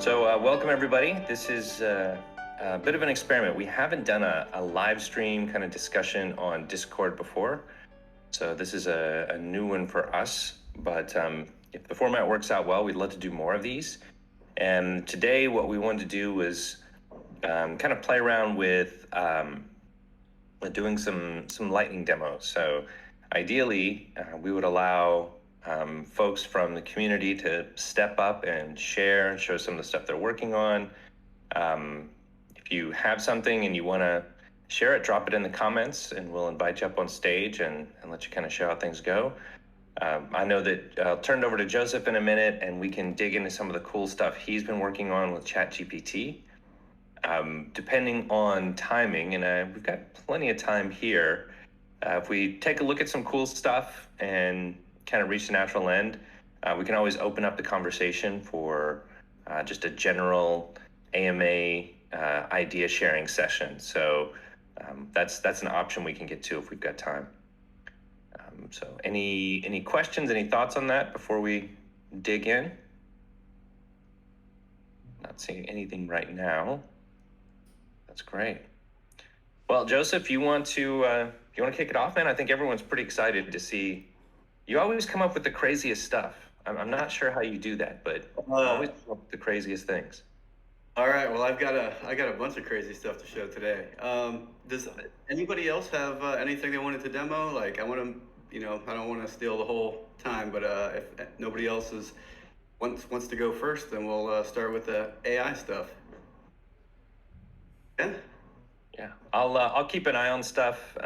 Welcome everybody. This is a bit of an experiment. We haven't done a live stream kind of discussion on Discord before, so this is a new one for us. But if the format works out well, we'd love to do more of these. And today, what we wanted to do was kind of play around with doing some lightning demos. So ideally, we would allow folks from the community to step up and share and show some of the stuff they're working on. If you have something and you want to share it, drop it in the comments and we'll invite you up on stage and let you kind of show how things go. I know that I'll turn it over to Joseph in a minute and we can dig into some of the cool stuff he's been working on with ChatGPT. Depending on timing, and we've got plenty of time here, if we take a look at some cool stuff and kind of reach the natural end, we can always open up the conversation for just a general AMA idea sharing session. So that's an option we can get to if we've got time. So any questions, any thoughts on that before we dig in? Not seeing anything right now. That's great. Well, Joseph, you want to kick it off, man? I think everyone's pretty excited to see. You always come up with the craziest stuff. I'm not sure how you do that, but you always come up with the craziest things. All right. Well, I got a bunch of crazy stuff to show today. Does anybody else have anything they wanted to demo? Like, I don't want to steal the whole time, but if nobody else wants to go first, then we'll start with the AI stuff. Yeah. Yeah. I'll keep an eye on stuff,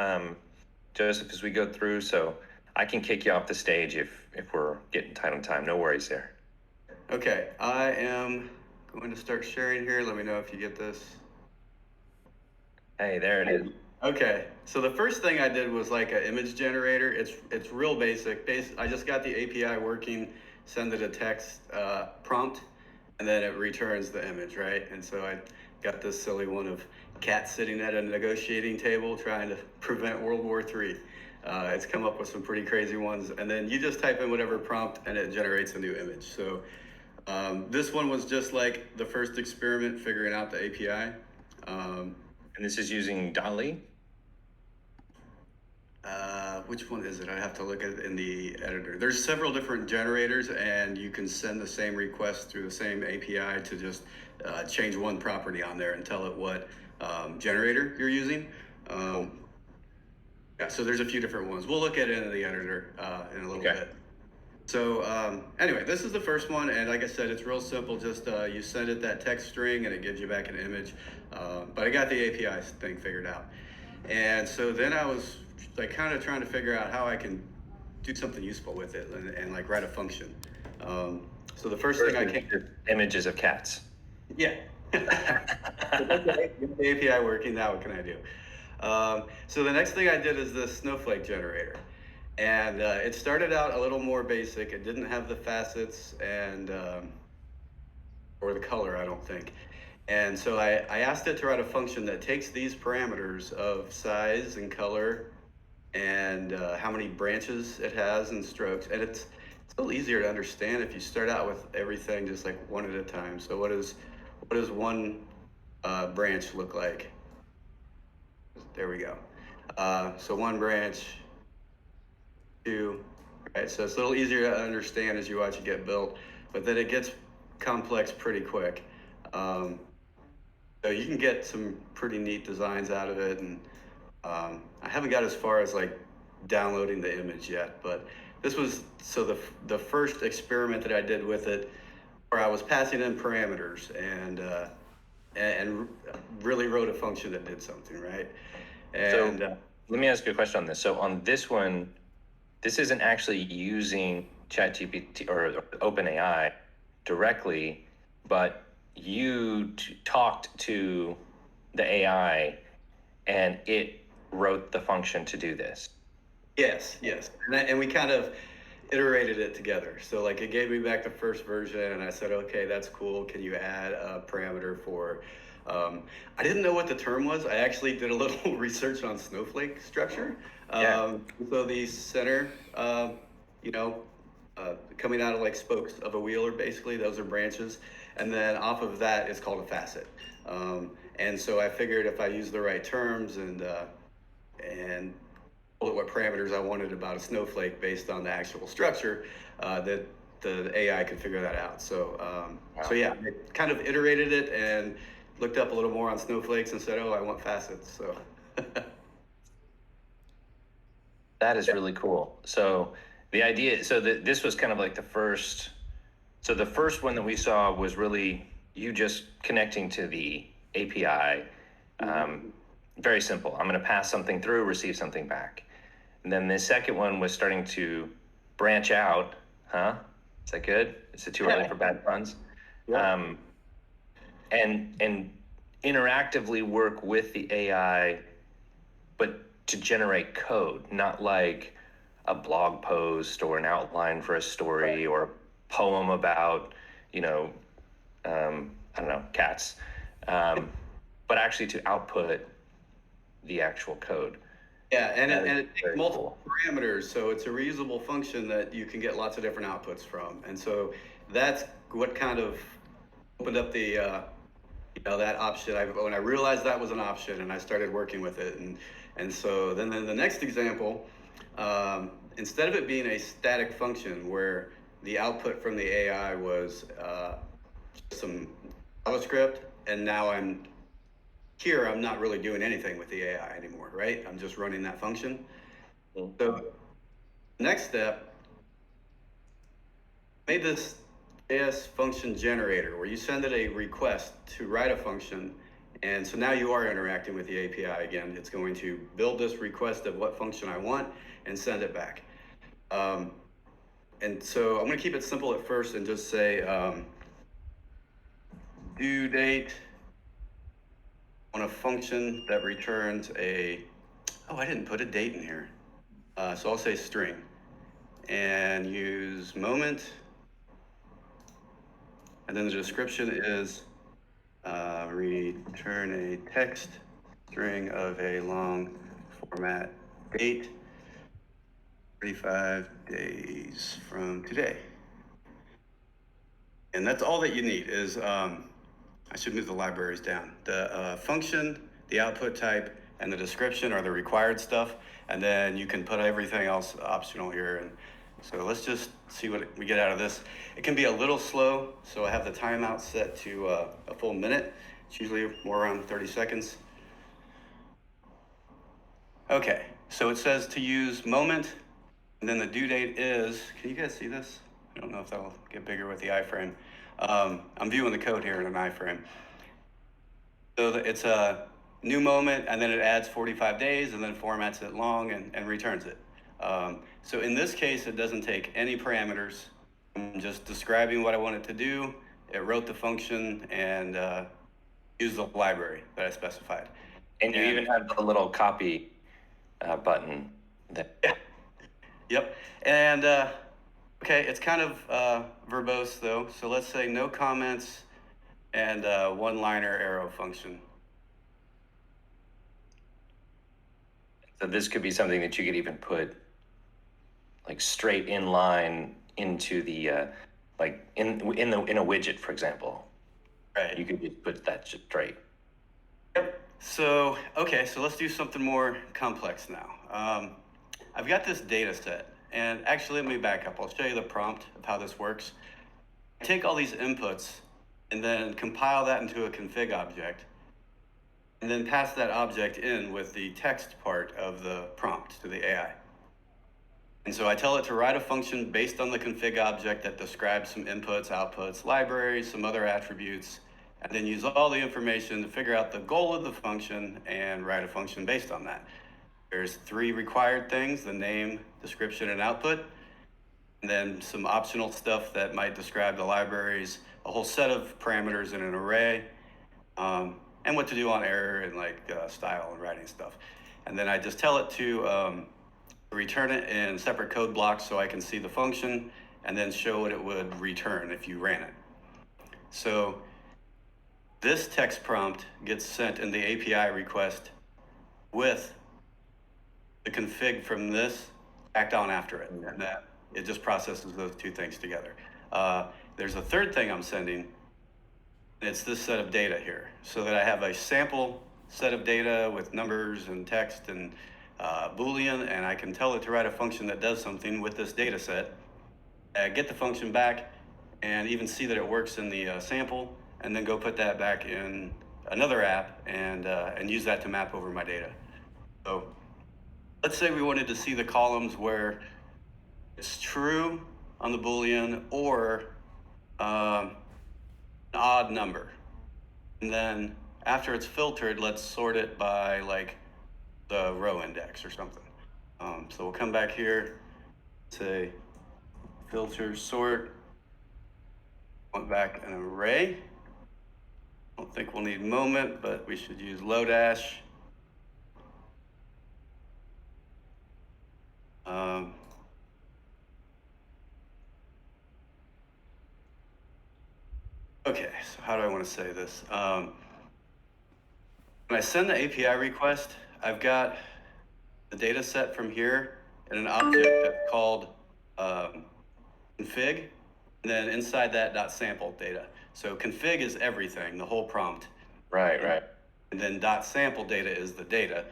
Joseph, as we go through. So I can kick you off the stage if we're getting tight on time. No worries there. Okay, I am going to start sharing here. Let me know if you get this. Hey, there it is. Okay, so the first thing I did was like an image generator. It's real basic. I just got the API working, send it a text prompt, and then it returns the image, right? And so I got this silly one of cats sitting at a negotiating table trying to prevent World War III. It's come up with some pretty crazy ones, and then you just type in whatever prompt and it generates a new image. So this one was just like the first experiment figuring out the API. And this is using Dolly? Which one is it? I have to look at it in the editor. There's several different generators, and you can send the same request through the same API to just change one property on there and tell it what generator you're using. Yeah, so there's a few different ones. We'll look at it in the editor in a little bit. So anyway, this is the first one, and like I said, it's real simple. Just you send it that text string, and it gives you back an image. But I got the API thing figured out, and so then I was like kind of trying to figure out how I can do something useful with it and like write a function. So the first thing I came images of cats. Yeah. The API working. Now what can I do? So the next thing I did is the snowflake generator. And it started out a little more basic. It didn't have the facets and or the color, I don't think. And so I asked it to write a function that takes these parameters of size and color and how many branches it has and strokes. And it's a little easier to understand if you start out with everything just like one at a time. So what does one branch look like? There we go. So one branch, two, right? So it's a little easier to understand as you watch it get built, but then it gets complex pretty quick. So you can get some pretty neat designs out of it, and I haven't got as far as like downloading the image yet, but this was the first experiment that I did with it, where I was passing in parameters and really wrote a function that did something, right? And so let me ask you a question on this. So on this one, this isn't actually using ChatGPT or OpenAI directly, but you talked to the AI and it wrote the function to do this. Yes. And we kind of iterated it together. So like it gave me back the first version and I said, okay, that's cool. Can you add a parameter for, I didn't know what the term was. I actually did a little research on snowflake structure. So the center, coming out of like spokes of a wheeler, basically. Those are branches. And then off of that is called a facet. And so I figured if I use the right terms and told it what parameters I wanted about a snowflake based on the actual structure, that the AI could figure that out. So yeah, I kind of iterated it and looked up a little more on snowflakes and said, oh, I want facets. So That is really cool. So the idea, so this was kind of like the first, so the first one that we saw was really you just connecting to the API. Very simple. I'm going to pass something through, receive something back. And then the second one was starting to branch out. Huh? Is that good? Is it too early for bad puns? yeah. And interactively work with the AI, but to generate code, not like a blog post or an outline for a story or a poem about, you know, I don't know, cats, but actually to output the actual code. Yeah, and That is it takes very multiple cool. parameters, so it's a reusable function that you can get lots of different outputs from. And so that's what kind of opened up the that option. When I realized that was an option, and I started working with it, and so then the next example, instead of it being a static function where the output from the AI was some JavaScript, and now I'm not really doing anything with the AI anymore, right? I'm just running that function. So next step, made this JS function generator where you send it a request to write a function. And so now you are interacting with the API again. It's going to build this request of what function I want and send it back. And so I'm going to keep it simple at first and just say due date on a function that returns a, oh, I didn't put a date in here. So I'll say string and use moment. And then the description is return a text string of a long format date, 35 days from today. And that's all that you need is, I should move the libraries down. The function, the output type, and the description are the required stuff. And then you can put everything else optional here. And so let's just see what we get out of this. It can be a little slow, so I have the timeout set to a full minute. It's usually more around 30 seconds. Okay, so it says to use moment, and then the due date is, can you guys see this? I don't know if that'll get bigger with the iframe. I'm viewing the code here in an iframe. So it's a new moment, and then it adds 45 days, and then formats it long and returns it. So in this case, it doesn't take any parameters. I'm just describing what I want it to do. It wrote the function and used the library that I specified. And you even have the little copy button there. Yeah. Yep. And okay, it's kind of verbose though. So let's say no comments and one-liner arrow function. So this could be something that you could even put like straight in line into the like in a widget, for example. Right. You could just put that straight. Yep. So okay, so let's do something more complex now. I've got this data set, and actually let me back up. I'll show you the prompt of how this works. I take all these inputs and then compile that into a config object, and then pass that object in with the text part of the prompt to the AI. And so I tell it to write a function based on the config object that describes some inputs, outputs, libraries, some other attributes, and then use all the information to figure out the goal of the function and write a function based on that. There's 3 required things: the name, description, and output, and then some optional stuff that might describe the libraries, a whole set of parameters in an array, and what to do on error and like style and writing stuff. And then I just tell it to return it in separate code blocks so I can see the function and then show what it would return if you ran it. So this text prompt gets sent in the API request with the config from this backed on after it. And it just processes those two things together. There's a third thing I'm sending. It's this set of data here, so that I have a sample set of data with numbers and text and Boolean, and I can tell it to write a function that does something with this data set, get the function back, and even see that it works in the sample, and then go put that back in another app and use that to map over my data. So let's say we wanted to see the columns where it's true on the Boolean or an odd number. And then after it's filtered, let's sort it by like the row index or something. So we'll come back here, say filter sort, want back an array. I don't think we'll need moment, but we should use Lodash. Okay, so how do I want to say this? When I send the API request, I've got the data set from here and an object that's called config, and then inside that .sample data. So config is everything, the whole prompt. Right. And then .sample data is the data.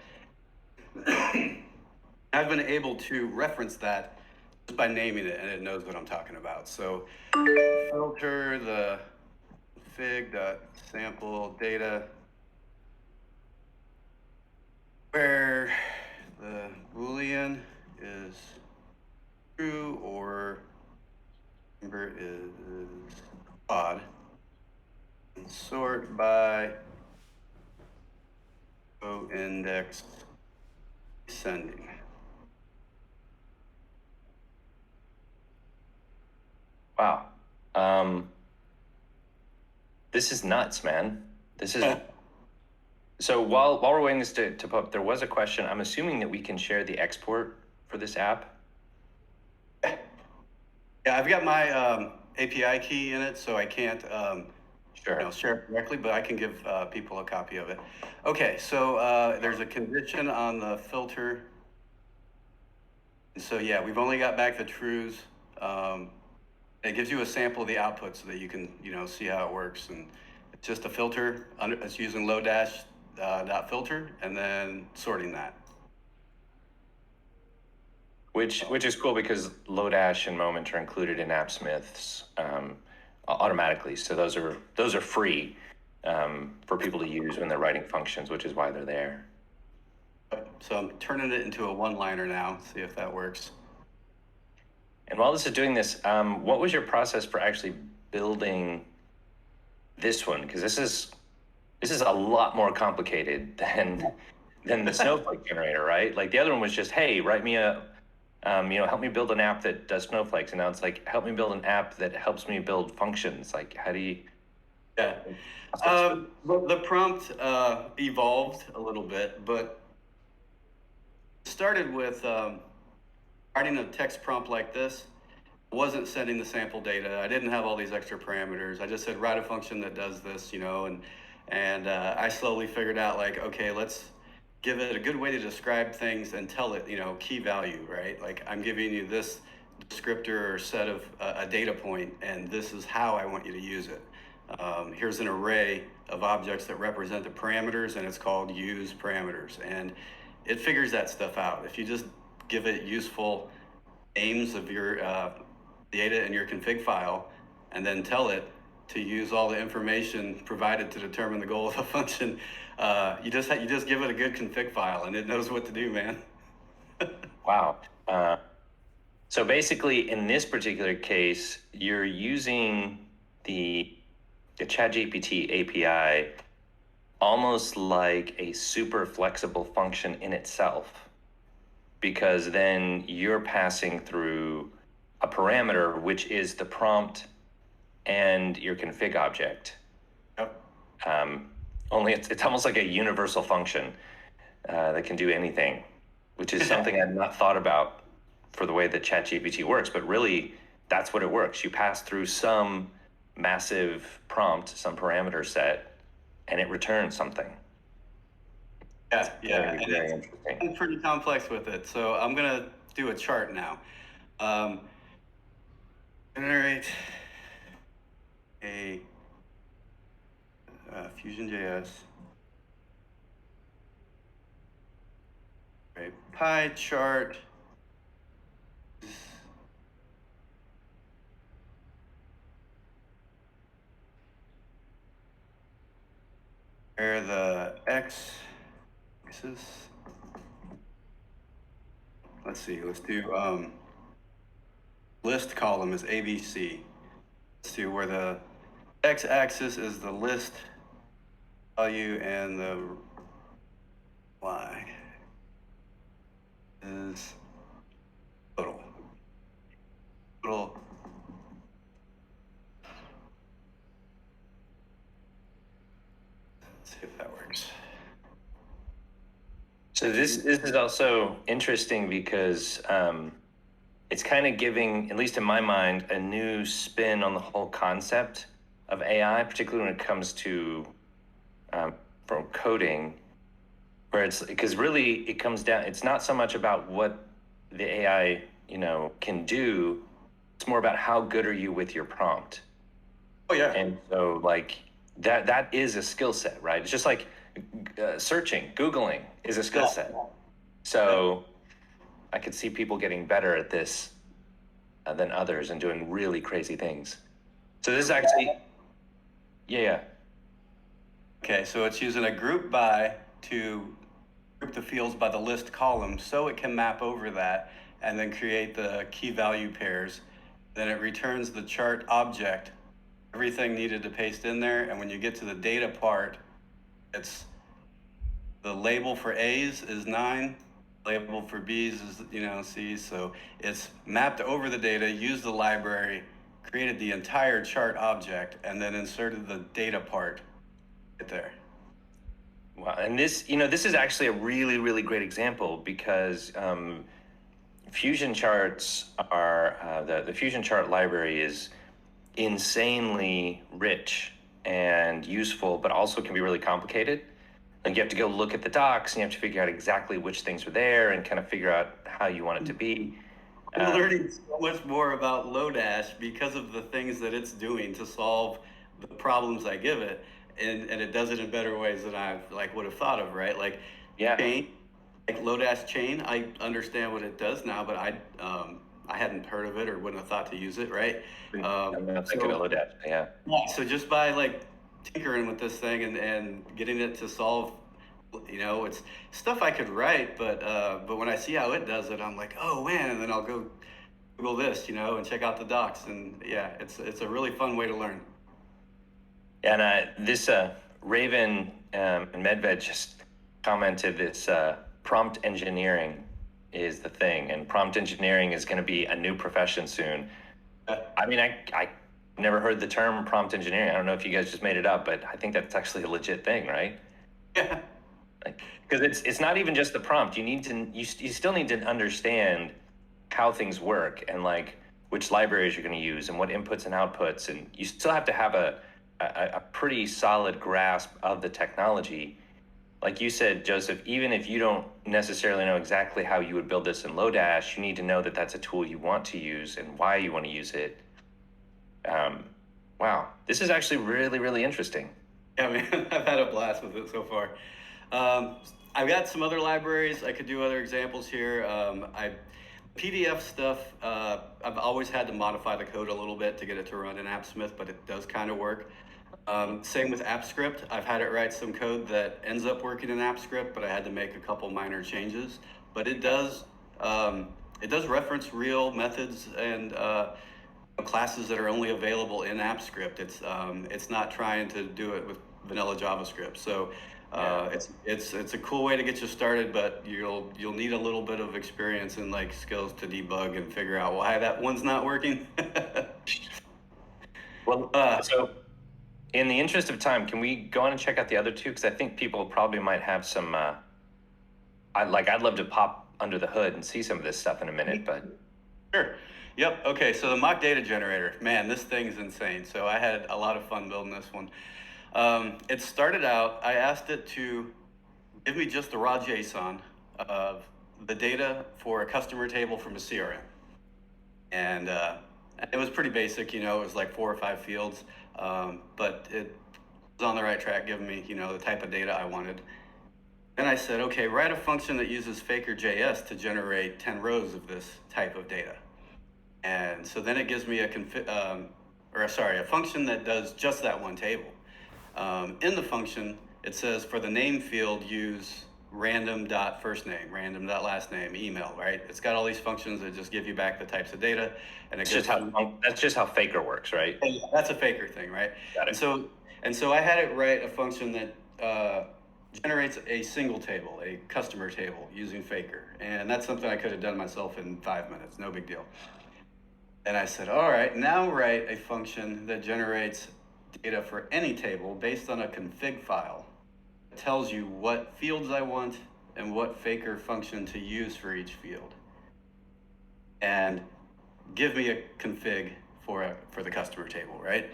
I've been able to reference that just by naming it, and it knows what I'm talking about. So filter the config.sample data, where the Boolean is true or number is odd, and sort by row index descending. Wow. This is nuts, man. This is so while we're waiting this to pop up, there was a question. I'm assuming that we can share the export for this app. Yeah, I've got my API key in it, so I can't Sure. share it directly, but I can give people a copy of it. Okay, so there's a condition on the filter. And so yeah, we've only got back the trues. It gives you a sample of the output so that you can see how it works, and it's just a filter. It's using Lodash .filter and then sorting that. Which is cool because Lodash and Moment are included in Appsmiths automatically. So those are free for people to use when they're writing functions, which is why they're there. So I'm turning it into a one-liner now. See if that works. And while this is doing this, what was your process for actually building this one? Because this is a lot more complicated than the snowflake generator, right? Like the other one was just, hey, write me a help me build an app that does snowflakes. And now it's like, help me build an app that helps me build functions. Like, how do you? Yeah. The prompt evolved a little bit, but started with writing a text prompt like this. Wasn't sending the sample data. I didn't have all these extra parameters. I just said write a function that does this, and I slowly figured out like, okay, let's give it a good way to describe things and tell it, key value, right? Like I'm giving you this descriptor or set of a data point, and this is how I want you to use it. Here's an array of objects that represent the parameters, and it's called use parameters, and it figures that stuff out. If you just give it useful names of your data in your config file, and then tell it to use all the information provided to determine the goal of a function, you just give it a good config file, and it knows what to do, man. Wow. So basically, in this particular case, you're using the ChatGPT API almost like a super flexible function in itself, because then you're passing through a parameter, which is the prompt and your config object. Yep. Only it's almost like a universal function that can do anything, which is something I've not thought about for the way that ChatGPT works, but really that's what it works. You pass through some massive prompt, some parameter set, and it returns something. Yeah, Very interesting. I'm pretty complex with it. So I'm gonna do a chart now. generate a Fusion.js a pie chart where the axis, let's see, let's do list column is ABC. Let's see where the x-axis is the list value and the y is total. Total. Let's see if that works. So this is also interesting because it's kind of giving, at least in my mind, a new spin on the whole concept of AI, particularly when it comes to from coding, where it's because really it comes down. It's not so much about what the AI can do. It's more about how good are you with your prompt. Oh yeah. And so like that is a skill set, right? It's just like searching, Googling is a skill set. So I could see people getting better at this than others and doing really crazy things. So this is actually, yeah. Okay, so it's using a group by to group the fields by the list column so it can map over that and then create the key value pairs. Then it returns the chart object, everything needed to paste in there. And when you get to the data part, it's the label for A's is 9, label for B's is C's. So it's mapped over the data, used the library, created the entire chart object, and then inserted the data part right there. Wow, and this is actually a really, really great example because Fusion charts are the Fusion chart library is insanely rich and useful, but also can be really complicated. Like you have to go look at the docs and you have to figure out exactly which things are there and kind of figure out how you want it to be. I'm learning so much more about Lodash because of the things that it's doing to solve the problems I give it, and it does it in better ways than I would have thought of, right? Like Yeah. chain, like Lodash chain, I understand what it does now, but I hadn't heard of it or wouldn't have thought to use it, right? I'm not thinking of Lodash, yeah. So just by like tinkering with this thing and getting it to solve, it's stuff I could write, but when I see how it does it, I'm like, oh man, and then I'll go Google this, and check out the docs, and yeah, it's a really fun way to learn. And this Raven and Medved just commented this prompt engineering is the thing, and prompt engineering is going to be a new profession soon. I mean, I never heard the term prompt engineering. I don't know if you guys just made it up, but I think that's actually a legit thing, right? Yeah. Because it's not even just the prompt. You still need to understand how things work and like which libraries you're going to use and what inputs and outputs, and you still have to have a pretty solid grasp of the technology. Like you said, Joseph, even if you don't necessarily know exactly how you would build this in Lodash, you need to know that that's a tool you want to use and why you want to use it. Wow, this is actually really, really interesting. Yeah, man, I've had a blast with it so far. I've got some other libraries. I could do other examples here. PDF stuff, I've always had to modify the code a little bit to get it to run in Appsmith, but it does kind of work. Same with AppScript. I've had it write some code that ends up working in AppScript, but I had to make a couple minor changes. But it does reference real methods and classes that are only available in AppScript. It's not trying to do it with vanilla JavaScript. So it's a cool way to get you started, but you'll need a little bit of experience and like skills to debug and figure out why that one's not working. Well, so in the interest of time, can we go on and check out the other two? Because I think people probably might have some. I'd love to pop under the hood and see some of this stuff in a minute, but Sure. Yep. Okay. So the mock data generator, man, this thing's insane. So I had a lot of fun building this one. It started out, I asked it to give me just the raw JSON of the data for a customer table from a CRM. And It was pretty basic, it was like 4 or 5 fields, but it was on the right track, giving me, the type of data I wanted. Then I said, okay, write a function that uses faker.js to generate 10 rows of this type of data. And so then it gives me a function that does just that one table. In the function, it says for the name field, use random.firstname, random.lastname, email, right? It's got all these functions that just give you back the types of data. And that's just how Faker works, right? That's a Faker thing, right? Got it. And so I had it write a function that generates a single table, a customer table using Faker. And that's something I could have done myself in 5 minutes, no big deal. And I said, all right, now write a function that generates data for any table based on a config file. It tells you what fields I want and what Faker function to use for each field. And give me a config for the customer table, right?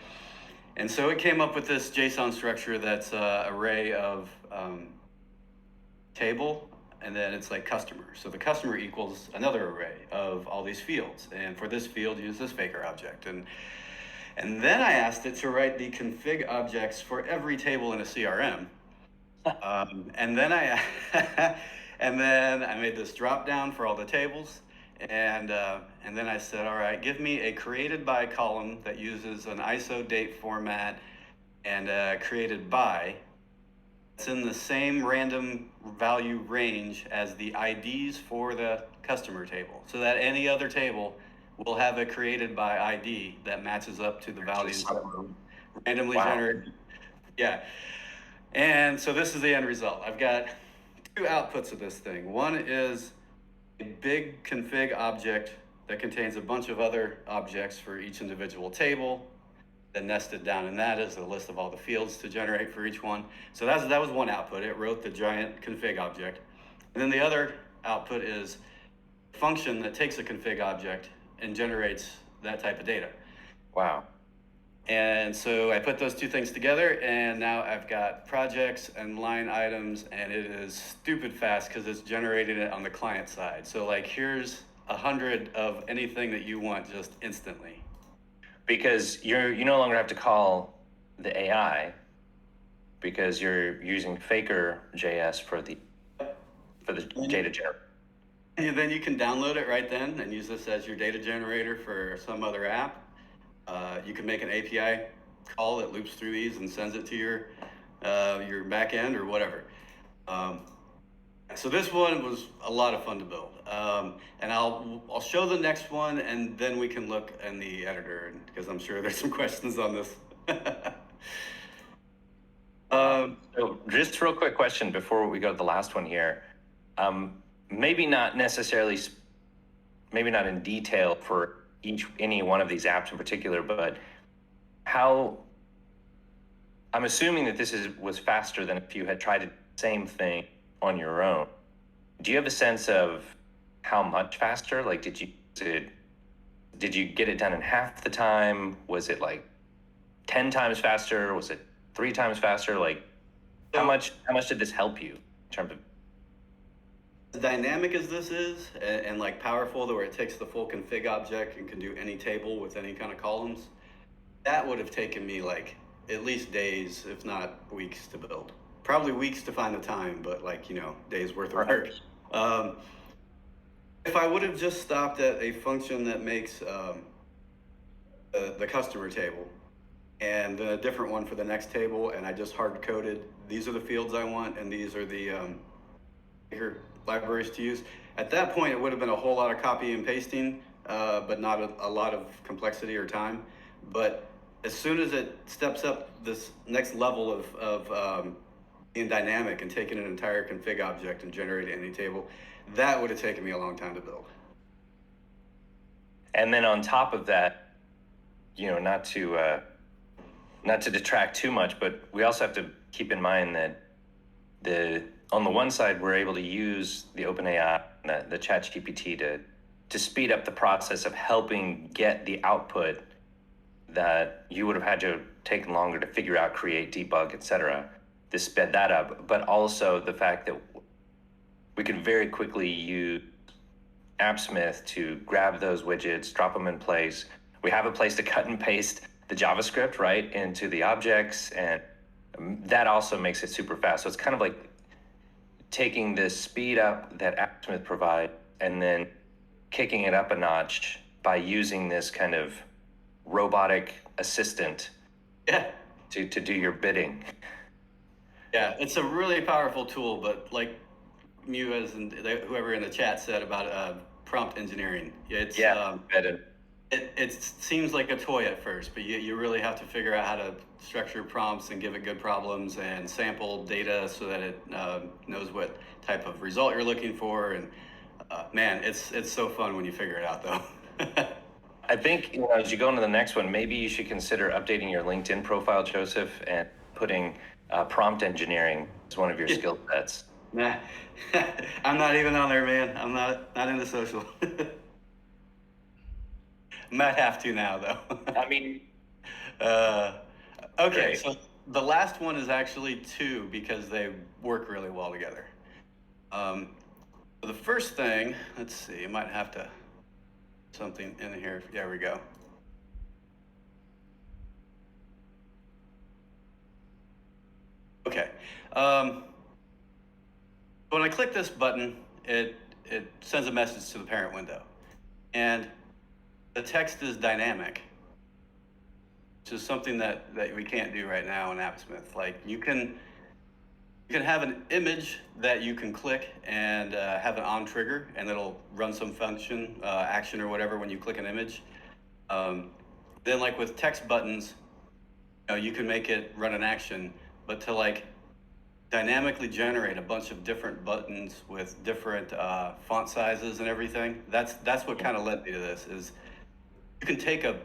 And so it came up with this JSON structure that's an array of table, and then it's like customer. So the customer equals another array of all these fields. And for this field, use this Faker object. And then I asked it to write the config objects for every table in a CRM. And then I made this drop down for all the tables. And then I said, all right, give me a created by column that uses an ISO date format and created by. It's in the same random value range as the IDs for the customer table, so that any other table will have a created by ID that matches up to the values that were randomly generated. Yeah. And so this is the end result. I've got 2 outputs of this thing. One is a big config object that contains a bunch of other objects for each individual table. Then nested down in that is a list of all the fields to generate for each one. So that was one output. It wrote the giant config object. And then the other output is a function that takes a config object and generates that type of data. Wow. And so I put those 2 things together, and now I've got projects and line items, and it is stupid fast because it's generating it on the client side. So like, here's 100 of anything that you want just instantly. Because you no longer have to call the AI, because you're using Faker.js for the data generator. And then you can download it right then and use this as your data generator for some other app. You can make an API call that loops through these and sends it to your back end or whatever. So this one was a lot of fun to build. And I'll show the next one, and then we can look in the editor, because I'm sure there's some questions on this. So just real quick question before we go to the last one here. Maybe not necessarily, maybe not in detail for any one of these apps in particular, but how, I'm assuming that this was faster than if you had tried the same thing on your own. Do you have a sense of how much faster? Like, did you get it done in half the time? Was it like 10 times faster? Was it 3 times faster? Like, how much did this help you in terms of? As dynamic as this is, and like powerful, where it takes the full config object and can do any table with any kind of columns, that would have taken me like at least days, if not weeks, to build. Probably weeks to find the time, but like, days worth of work. If I would have just stopped at a function that makes the customer table, and then a different one for the next table, and I just hard coded, these are the fields I want, and these are the libraries to use. At that point, it would have been a whole lot of copy and pasting, but not a lot of complexity or time. But as soon as it steps up this next level of being dynamic and taking an entire config object and generating any table, that would have taken me a long time to build. And then on top of that, not to detract too much, but we also have to keep in mind that on the one side, we're able to use the OpenAI, the ChatGPT to speed up the process of helping get the output that you would have had to have taken longer to figure out, create, debug, etc. To sped that up, but also the fact that we can very quickly use Appsmith to grab those widgets, drop them in place. we have a place to cut and paste the JavaScript right into the objects, and that also makes it super fast. So it's kind of like taking the speed up that Appsmith provide and then kicking it up a notch by using this kind of robotic assistant Yeah. to do your bidding. Yeah, it's a really powerful tool, but like Muez and whoever in the chat said about prompt engineering, it's it seems like a toy at first, but you really have to figure out how to structure prompts and give it good problems and sample data so that it knows what type of result you're looking for. And man, it's so fun when you figure it out, though. I think, you know, as you go into the next one, maybe you should consider updating your LinkedIn profile, Joseph, and putting prompt engineering as one of your skill sets. Nah, I'm not even on there, man. I'm not into social. Might have to now, though. I mean, okay, great. So the last one is actually two because they work really well together. The first thing, let's see, you might have to something in here. There we go. Okay. When I click this button, it sends a message to the parent window, and the text is dynamic, which is something that we can't do right now in Appsmith. Like you can have an image that you can click and have an on trigger, and it'll run some function, action or whatever when you click an image. Then like with text buttons, you know, you can make it run an action, but to like dynamically generate a bunch of different buttons with different font sizes and everything, that's what kind of led me to this. Is you can take an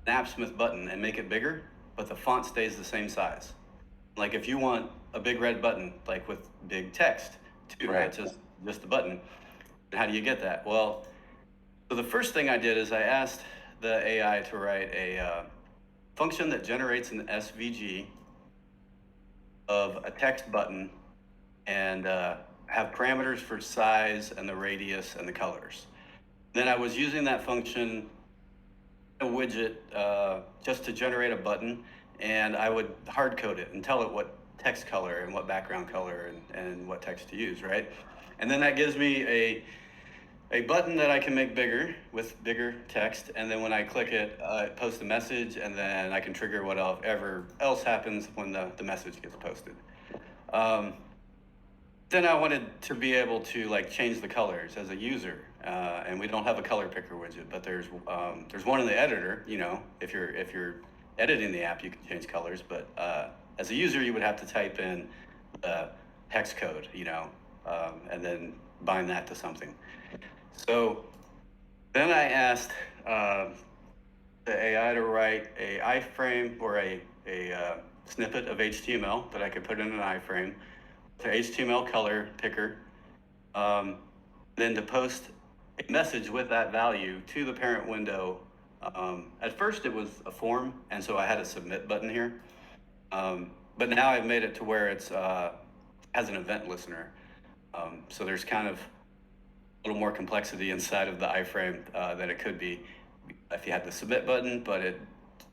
Appsmith button and make it bigger, but the font stays the same size. Like if you want a big red button, like with big text too, Right. not just the button, how do you get that? Well, so the first thing I did is I asked the AI to write a function that generates an SVG of a text button and have parameters for size and the radius and the colors. Then I was using that function, a widget, just to generate a button, and I would hard code it and tell it what text color and what background color and what text to use, right? And then that gives me a button that I can make bigger with bigger text, and then when I click it, it posts a message, and then I can trigger whatever else happens when the message gets posted. Then I wanted to be able to like change the colors as a user, and we don't have a color picker widget, but there's one in the editor. You know, if you're editing the app, you can change colors, but as a user, you would have to type in the hex code, you know, and then bind that to something. So then I asked the AI to write a iframe or a snippet of HTML that I could put in an iframe, to HTML color picker, then to post a message with that value to the parent window. At first it was a form, and so I had a submit button here. But now I've made it to where it's has an event listener. So there's kind of a little more complexity inside of the iframe than it could be if you had the submit button, but it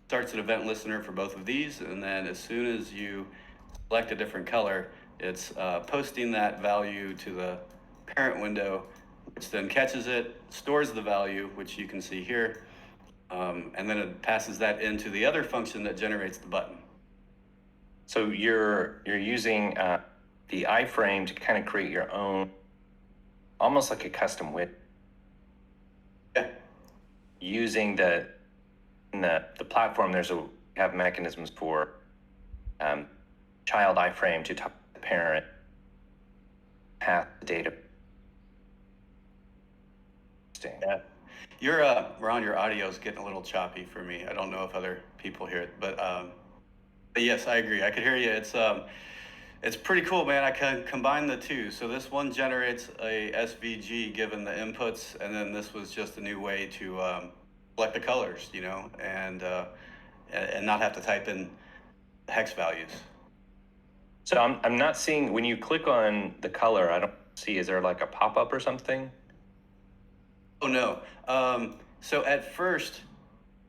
starts an event listener for both of these, and then as soon as you select a different color, it's posting that value to the parent window, which then catches it, stores the value, which you can see here, and then it passes that into the other function that generates the button. So you're using the iframe to kind of create your own, almost like a custom widget. Yeah. Using the platform, have mechanisms for child iframe to talk to the parent, path the data. Yeah. Ron, your audio is getting a little choppy for me. I don't know if other people hear it, but yes, I agree. I could hear you. It's pretty cool, man. I can combine the two. So this one generates a SVG given the inputs, and then this was just a new way to select the colors, you know, and not have to type in hex values. So I'm not seeing, when you click on the color, I don't see, is there like a pop-up or something? Oh no. So at first,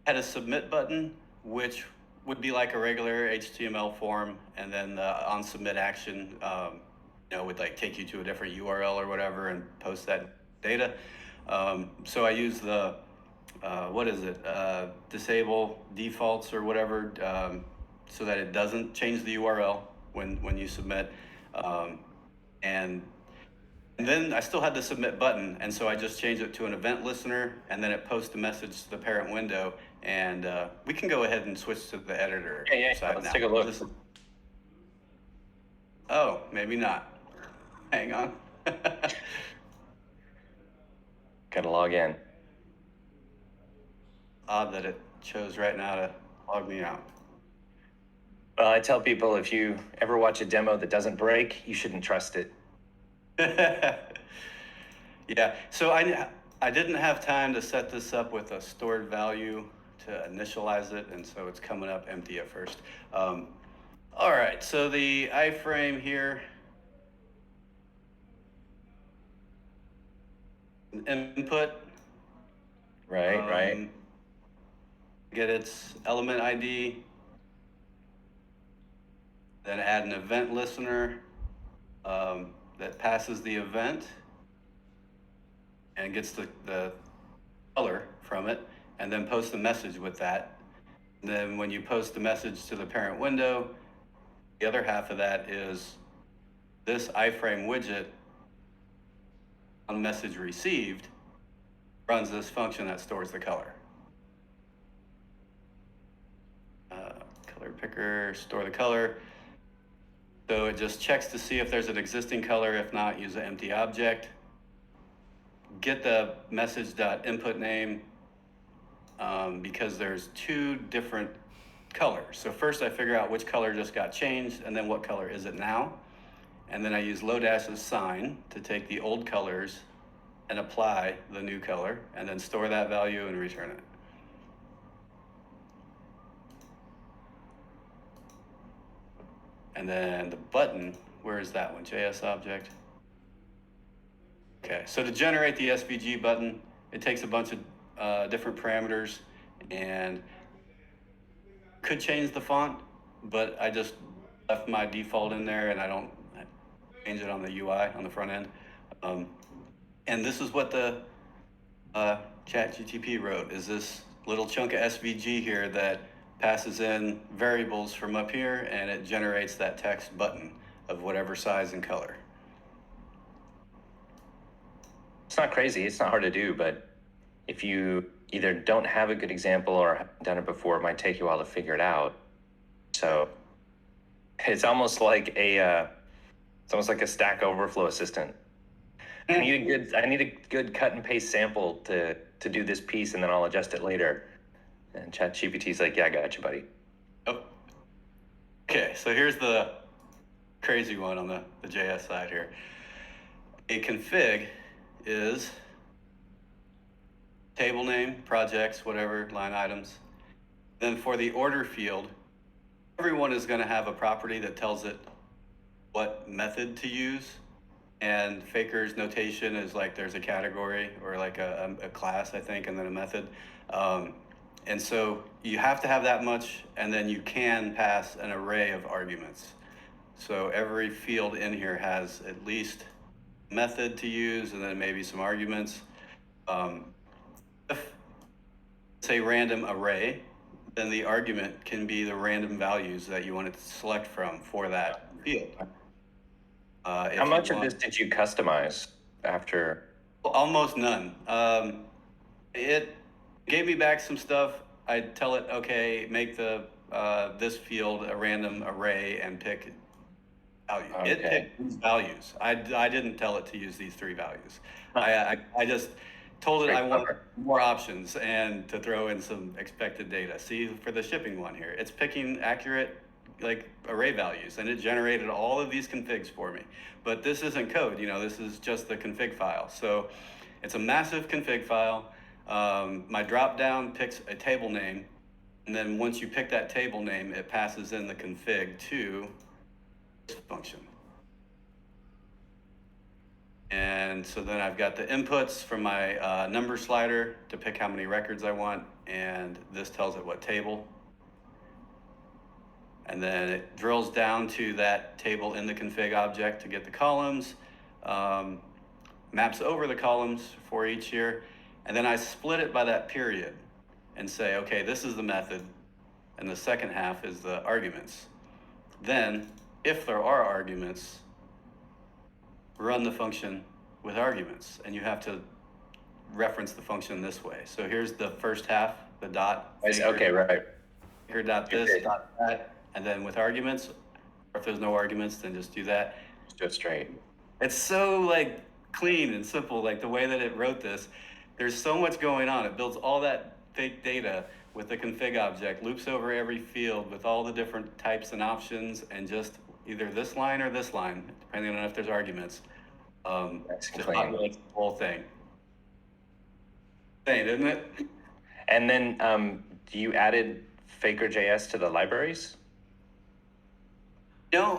had a submit button, which would be like a regular HTML form, and then on submit action, would like take you to a different URL or whatever and post that data. So I use the what is it? Disable defaults or whatever, so that it doesn't change the URL when you submit. Um, and and then I still had the submit button, and so I just changed it to an event listener, and then it posts a message to the parent window. And we can go ahead and switch to the editor Yeah, side let's now. take a look. Oh, maybe not. Hang on. Gotta log in. Odd that it chose right now to log me out. Well, I tell people if you ever watch a demo that doesn't break, you shouldn't trust it. Yeah, so I didn't have time to set this up with a stored value to initialize it, and so it's coming up empty at first. All right, so the iframe here, input, Right. get its element ID, then add an event listener that passes the event and gets the color from it, and then post a message with that. And then when you post the message to the parent window, the other half of that is this iframe widget on message received runs this function that stores the color. Color picker, store the color. So it just checks to see if there's an existing color. If not, use an empty object. Get the message.input name because there's two different colors. So first I figure out which color just got changed, and then what color is it now. And then I use Lodash's sign to take the old colors and apply the new color, and then store that value and return it. And then the button, where is that one? JS object. Okay, so to generate the SVG button, it takes a bunch of different parameters, and could change the font, but I just left my default in there, and I don't change it on the UI on the front end. And this is what the ChatGPT wrote, is this little chunk of SVG here that passes in variables from up here, and it generates that text button of whatever size and color. It's not crazy. It's not hard to do, but if you either don't have a good example or haven't done it before, it might take you a while to figure it out. So it's almost like a Stack Overflow assistant. I need a good cut and paste sample to do this piece, and then I'll adjust it later. And ChatGPT's like, yeah, I got you, buddy. Oh. Okay, so here's the crazy one on the JS side here. A config is table name, projects, whatever, line items. Then for the order field, everyone is going to have a property that tells it what method to use. And Faker's notation is like there's a category or like a class, I think, and then a method. And so you have to have that much, and then you can pass an array of arguments. So every field in here has at least method to use, and then maybe some arguments. If it's a random array, then the argument can be the random values that you want to select from for that field. How much of this did you customize after? Almost none. It gave me back some stuff. I'd tell it, okay, make the this field a random array and pick value. Okay. It picked these values. I didn't tell it to use these three values. I just told it I want more options and to throw in some expected data. See, for the shipping one here, it's picking accurate like array values, and it generated all of these configs for me. But this isn't code, this is just the config file. So it's a massive config file. My drop down picks a table name, and then once you pick that table name, it passes in the config to this function. And so then I've got the inputs from my number slider to pick how many records I want, and this tells it what table. And then it drills down to that table in the config object to get the columns, maps over the columns for each here, and then I split it by that period and say, okay, this is the method, and the second half is the arguments. Then, if there are arguments, run the function with arguments, and you have to reference the function this way. So here's the first half, the dot. Okay, right. Here dot this, dot that, and then with arguments, or if there's no arguments, then just do that. Just do it straight. It's so like clean and simple, like the way that it wrote this. There's so much going on. It builds all that fake data with the config object, loops over every field with all the different types and options, and just either this line or this line, depending on if there's arguments. That's Just clean. populates the whole thing. Insane, isn't it? And then you added Faker.js to the libraries? No,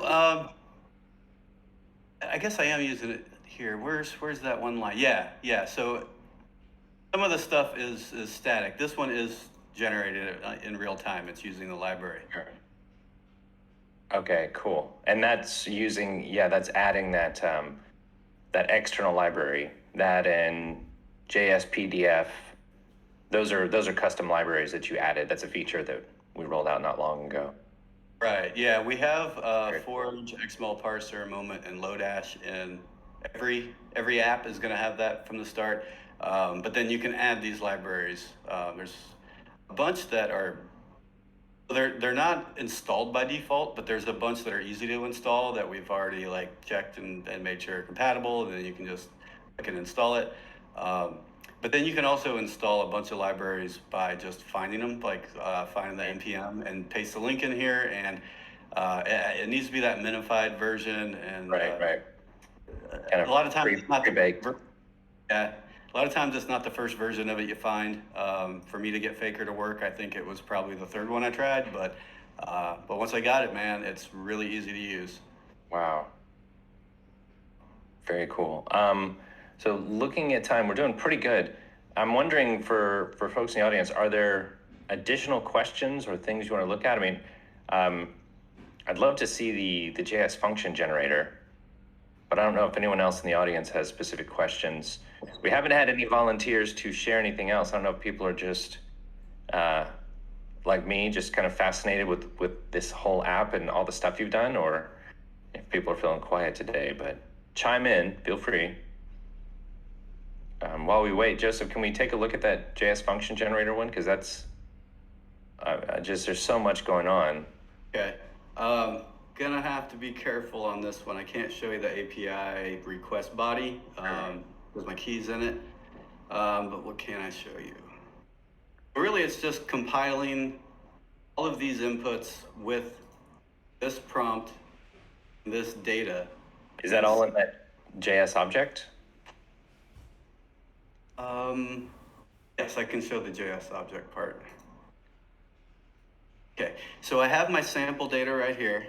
I guess I am using it here. Where's that one line? Yeah. So some of the stuff is static. This one is generated in real time. It's using the library. Sure. Okay, cool. And that's using, that's adding that that external library, that and JS PDF. Those are custom libraries that you added. That's a feature that we rolled out not long ago. Right. Yeah, we have Forge, XML parser, Moment, and Lodash, and every app is going to have that from the start. But then you can add these libraries. There's a bunch that are they're not installed by default, but there's a bunch that are easy to install that we've already like checked and made sure are compatible, and then you can just install it. But then you can also install a bunch of libraries by just finding them, like finding the npm and paste the link in here, and it needs to be that minified version. And Right. A lot of times it's not pre-baked. Yeah, a lot of times it's not the first version of it you find. For me to get Faker to work, I think it was probably the third one I tried, but once I got it, man, it's really easy to use. Wow. Very cool. So looking at time, we're doing pretty good. I'm wondering for folks in the audience, are there additional questions or things you want to look at? I mean, I'd love to see the JS function generator, but I don't know if anyone else in the audience has specific questions. We haven't had any volunteers to share anything else. I don't know if people are just like me, just kind of fascinated with this whole app and all the stuff you've done, or if people are feeling quiet today, but chime in, feel free. While we wait, Joseph, can we take a look at that JS function generator one? Because that's there's so much going on. Okay. Gonna have to be careful on this one. I can't show you the API request body with my keys in it. But what can I show you? Really, it's just compiling all of these inputs with this prompt, this data. Is that all in that JS object? Yes, I can show the JS object part. Okay, so I have my sample data right here,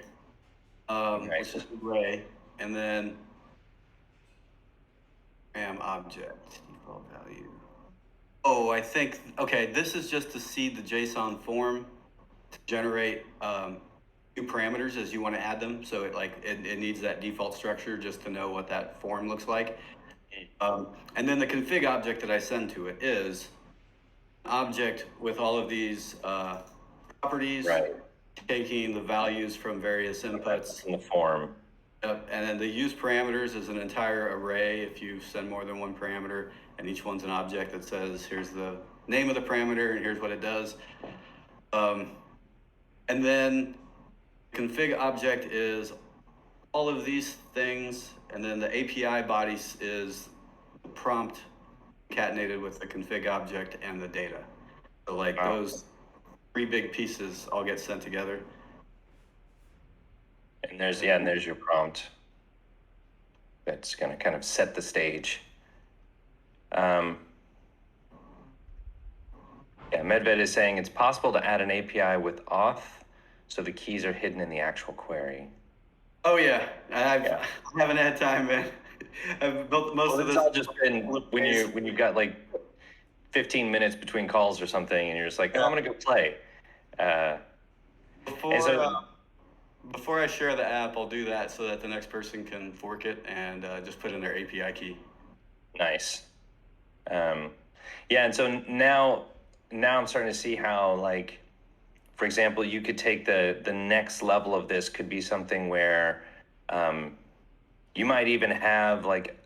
which is array, and then object default value. Oh, I think, okay, this is just to see the JSON form to generate new parameters as you want to add them. So it needs that default structure just to know what that form looks like. And then the config object that I send to it is an object with all of these properties, taking the values from various inputs in the form. And then the use parameters is an entire array if you send more than one parameter, and each one's an object that says here's the name of the parameter and here's what it does. And then config object is all of these things, and then the API body is the prompt concatenated with the config object and the data. So those three big pieces all get sent together. And there's your prompt. That's going to kind of set the stage. Medved is saying it's possible to add an API with auth, so the keys are hidden in the actual query. Oh yeah, I haven't had time, man. I've built most Well, of it's this. all just been when you've got like 15 minutes between calls or something, and you're just like, oh, I'm gonna go play. Uh, and Before so before I share the app, I'll do that so that the next person can fork it and just put in their API key. nice. Um, yeah, and so now I'm starting to see how, like, for example, you could take the next level of this could be something where um, you might even have like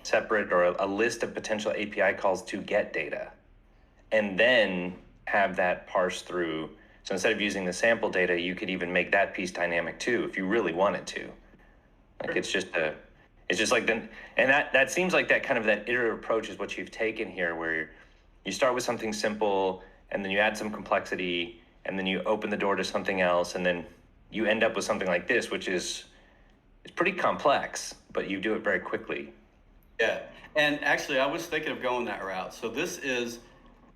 separate or a list of potential API calls to get data, and then have that parse through. So instead of using the sample data, you could even make that piece dynamic too, if you really wanted to. Like it's just like then, and that seems like that kind of that iterative approach is what you've taken here, where you start with something simple, and then you add some complexity, and then you open the door to something else, and then you end up with something like this, which is it's pretty complex, but you do it very quickly. Yeah, and actually, I was thinking of going that route. So this is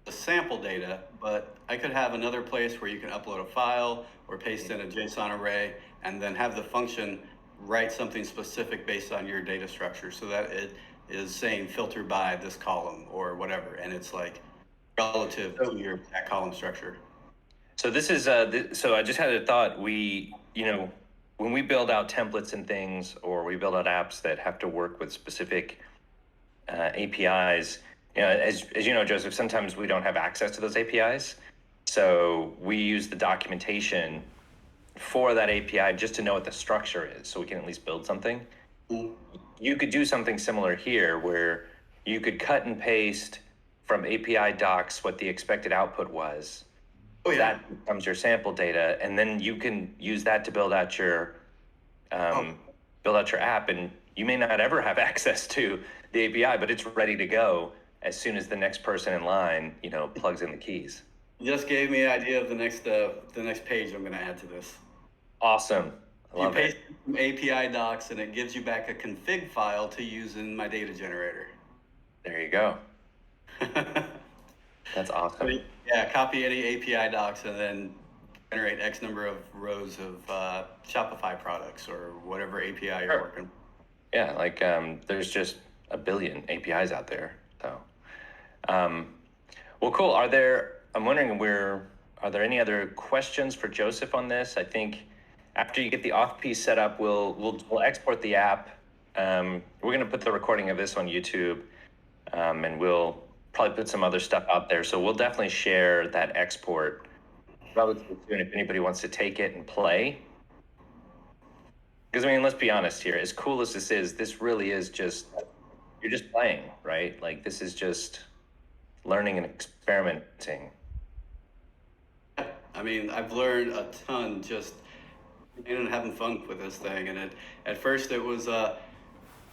the sample data, but I could have another place where you can upload a file or paste in a JSON array and then have the function write something specific based on your data structure so that it is saying filter by this column or whatever. And it's like relative to your that column structure. So this is so I just had a thought. When we build out templates and things, or we build out apps that have to work with specific APIs, as you know, Joseph, sometimes we don't have access to those APIs. So we use the documentation for that API just to know what the structure is, so we can at least build something. Mm. You could do something similar here, where you could cut and paste from API docs what the expected output was. Oh, yeah. That becomes your sample data, and then you can use that to um, build out your app. And you may not ever have access to the API, but it's ready to go as soon as the next person in line, plugs in the keys. You just gave me an idea of the next page I'm going to add to this. Awesome. I You love paste it. some API docs and it gives you back a config file to use in my data generator. There you go. That's awesome. Yeah, copy any API docs and then generate X number of rows of Shopify products or whatever API you're working. Yeah, like there's just a billion APIs out there. So, well, cool. I'm wondering, are there any other questions for Joseph on this? I think after you get the auth piece set up, we'll export the app. We're gonna put the recording of this on YouTube, and we'll probably put some other stuff out there. So we'll definitely share that export relatively soon if anybody wants to take it and play. Because I mean, let's be honest here. As cool as this really is just you're just playing, right? Like this is just learning and experimenting. I mean, I've learned a ton just and having fun with this thing. And at first it was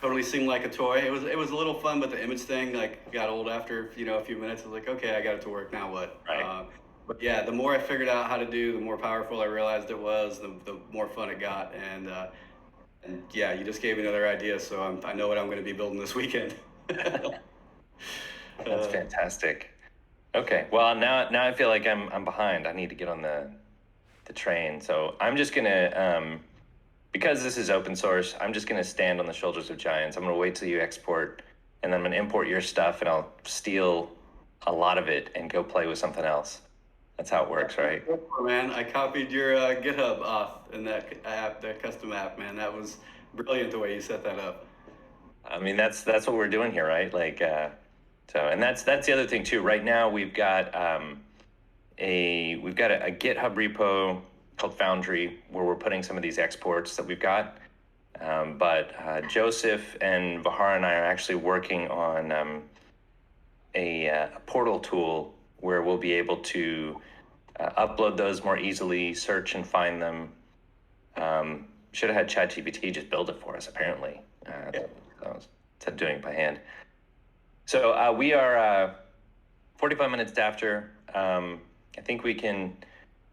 totally seemed like a toy. It was a little fun, but the image thing like got old after a few minutes. I was like, okay, I got it to work. Now what? Right. But yeah, the more I figured out how to do, the more powerful I realized it was. The more fun it got, and yeah, you just gave me another idea. So I know what I'm going to be building this weekend. That's fantastic. Okay, well now I feel like I'm behind. I need to get on the train. So I'm just gonna because this is open source, I'm just gonna stand on the shoulders of giants. I'm gonna wait till you export, and then I'm gonna import your stuff, and I'll steal a lot of it and go play with something else. That's how it works, right? Man, I copied your GitHub auth in that app, that custom app. Man, that was brilliant the way you set that up. I mean, that's what we're doing here, right? Like, and that's the other thing too. Right now, we've got a GitHub repo called Foundry where we're putting some of these exports that we've got. But Joseph and Vahar and I are actually working on a portal tool where we'll be able to upload those more easily, search and find them. Should have had ChatGPT just build it for us, apparently. Instead of doing it by hand. So we are 45 minutes after. I think we can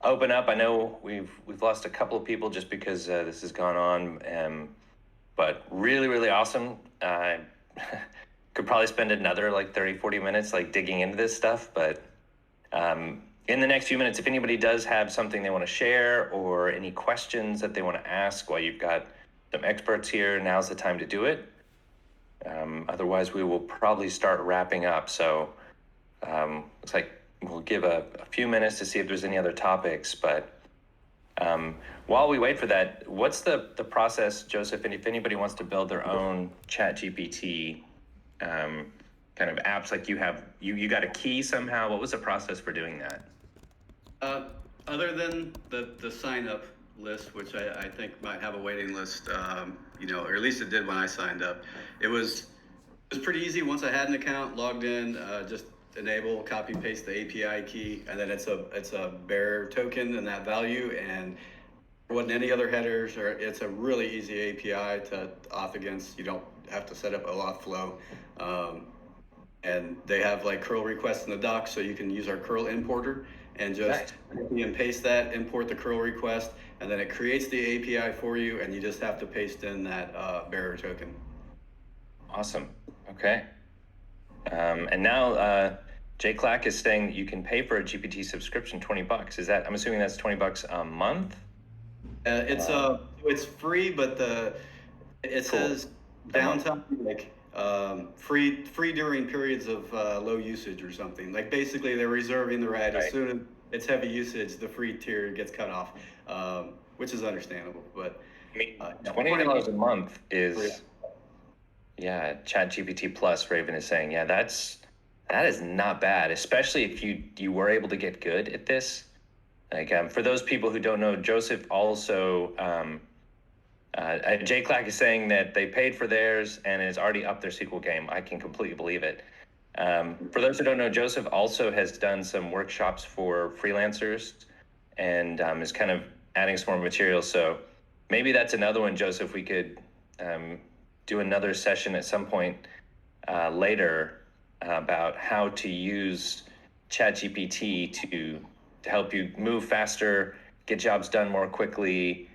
open up. I know we've lost a couple of people just because this has gone on, but really, really awesome. Could probably spend another like 30, 40 minutes like digging into this stuff, but in the next few minutes, if anybody does have something they want to share or any questions that they want to ask while you've got some experts here, now's the time to do it. Otherwise, we will probably start wrapping up. So looks like we'll give a few minutes to see if there's any other topics. But while we wait for that, what's the process, Joseph? And if anybody wants to build their own ChatGPT kind of apps, like you got a key somehow. What was the process for doing that? Other than the sign up list, which I think might have a waiting list, or at least it did when I signed up. It was pretty easy once I had an account, logged in, just enable, copy, paste the API key, and then it's a bearer token and that value, and there wasn't any other headers, or it's a really easy API to auth against. You don't have to set up OAuth flow. And they have like curl requests in the docs, so you can use our curl importer and just copy and paste that, import the curl request, and then it creates the API for you, and you just have to paste in that bearer token. Awesome. Okay. And now Jay Clack is saying that you can pay for a GPT subscription $20. Is that? I'm assuming that's $20 a month. It's free, but it says downtime like free during periods of low usage or something. Like basically they're reserving the right. As soon as it's heavy usage, the free tier gets cut off, which is understandable. But I mean, $20 a month is, ChatGPT Plus. Raven is saying, that is not bad, especially if you were able to get good at this. Like for those people who don't know, Joseph also. Jay Clack is saying that they paid for theirs and it's already up their SQL game. I can completely believe it. For those who don't know, Joseph also has done some workshops for freelancers and is kind of adding some more material. So maybe that's another one, Joseph. We could do another session at some point later about how to use ChatGPT to help you move faster, get jobs done more quickly,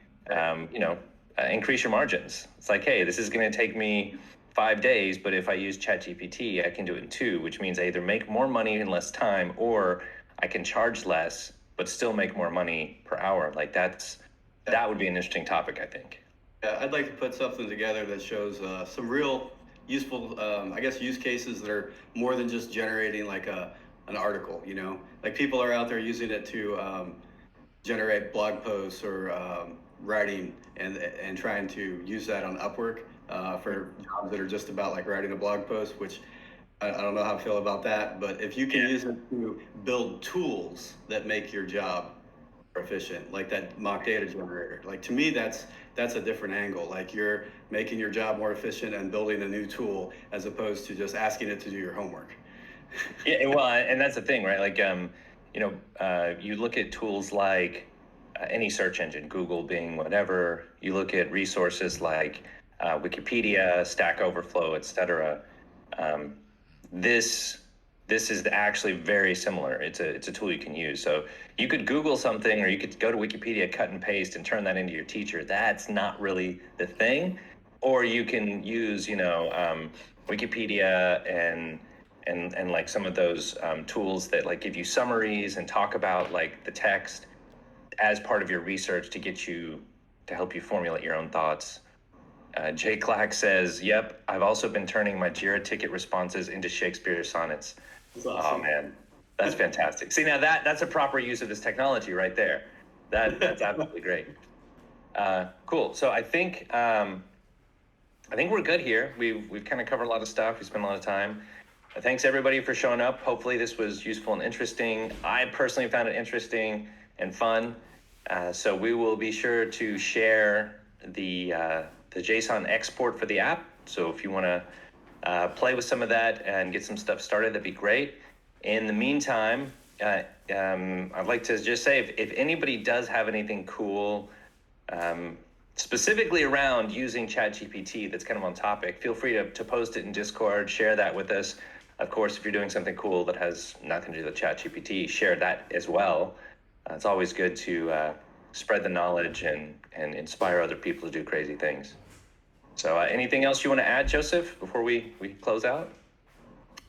increase your margins. It's like, hey, this is going to take me 5 days, but if I use ChatGPT, I can do it in 2, which means I either make more money in less time, or I can charge less, but still make more money per hour. Like that would be an interesting topic, I think. Yeah, I'd like to put something together that shows some real useful, use cases that are more than just generating like an article. Like people are out there using it to generate blog posts or writing and trying to use that on Upwork for jobs that are just about like writing a blog post, which I don't know how I feel about that. But if you can use it to build tools that make your job more efficient, like that mock data generator, like to me that's a different angle. Like you're making your job more efficient and building a new tool as opposed to just asking it to do your homework. Yeah, well, and that's the thing, right? Like you look at tools like any search engine, Google, Bing, whatever. You look at resources like Wikipedia, Stack Overflow, etc. This is actually very similar. It's a tool you can use. So you could Google something, or you could go to Wikipedia, cut and paste, and turn that into your teacher. That's not really the thing. Or you can use Wikipedia and like some of those tools that like give you summaries and talk about like the text as part of your research to help you formulate your own thoughts. Jay Clack says, yep, I've also been turning my Jira ticket responses into Shakespeare sonnets. That's awesome. Oh man, that's fantastic. See, now that's a proper use of this technology right there. That's absolutely great. Cool. So I think we're good here. We've kind of covered a lot of stuff. We spent a lot of time. Thanks everybody for showing up. Hopefully this was useful and interesting. I personally found it interesting and fun. So we will be sure to share the JSON export for the app. So if you want to play with some of that and get some stuff started, that'd be great. In the meantime, I'd like to just say if anybody does have anything cool, specifically around using ChatGPT that's kind of on topic, feel free to post it in Discord, share that with us. Of course, if you're doing something cool that has nothing to do with ChatGPT, share that as well. It's always good to spread the knowledge and inspire other people to do crazy things. So anything else you want to add, Joseph, before we close out?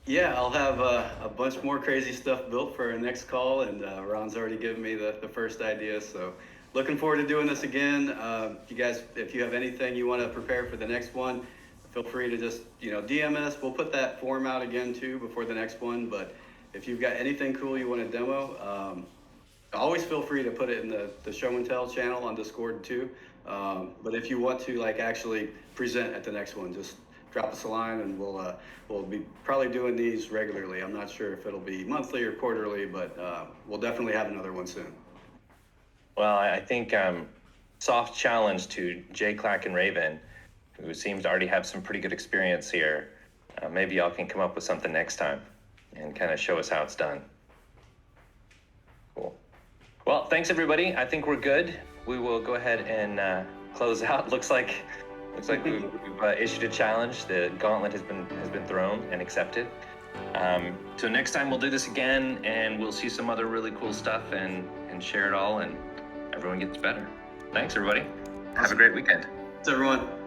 Yeah, I'll have a bunch more crazy stuff built for our next call, and Ron's already given me the first idea, so looking forward to doing this again. You guys, if you have anything you want to prepare for the next one, feel free to just, DM us. We'll put that form out again too before the next one. But if you've got anything cool you want to demo, always feel free to put it in the Show and Tell channel on Discord too. But if you want to like actually present at the next one, just drop us a line, and we'll be probably doing these regularly. I'm not sure if it'll be monthly or quarterly, but we'll definitely have another one soon. Well, I think soft challenge to Jay Clack and Raven, who seems to already have some pretty good experience here. Maybe y'all can come up with something next time and kind of show us how it's done. Cool. Well, thanks everybody. I think we're good. We will go ahead and close out. Looks like we've issued a challenge. The gauntlet has been thrown and accepted. So next time we'll do this again, and we'll see some other really cool stuff and share it all, and everyone gets better. Thanks everybody. Have a great weekend. Thanks everyone.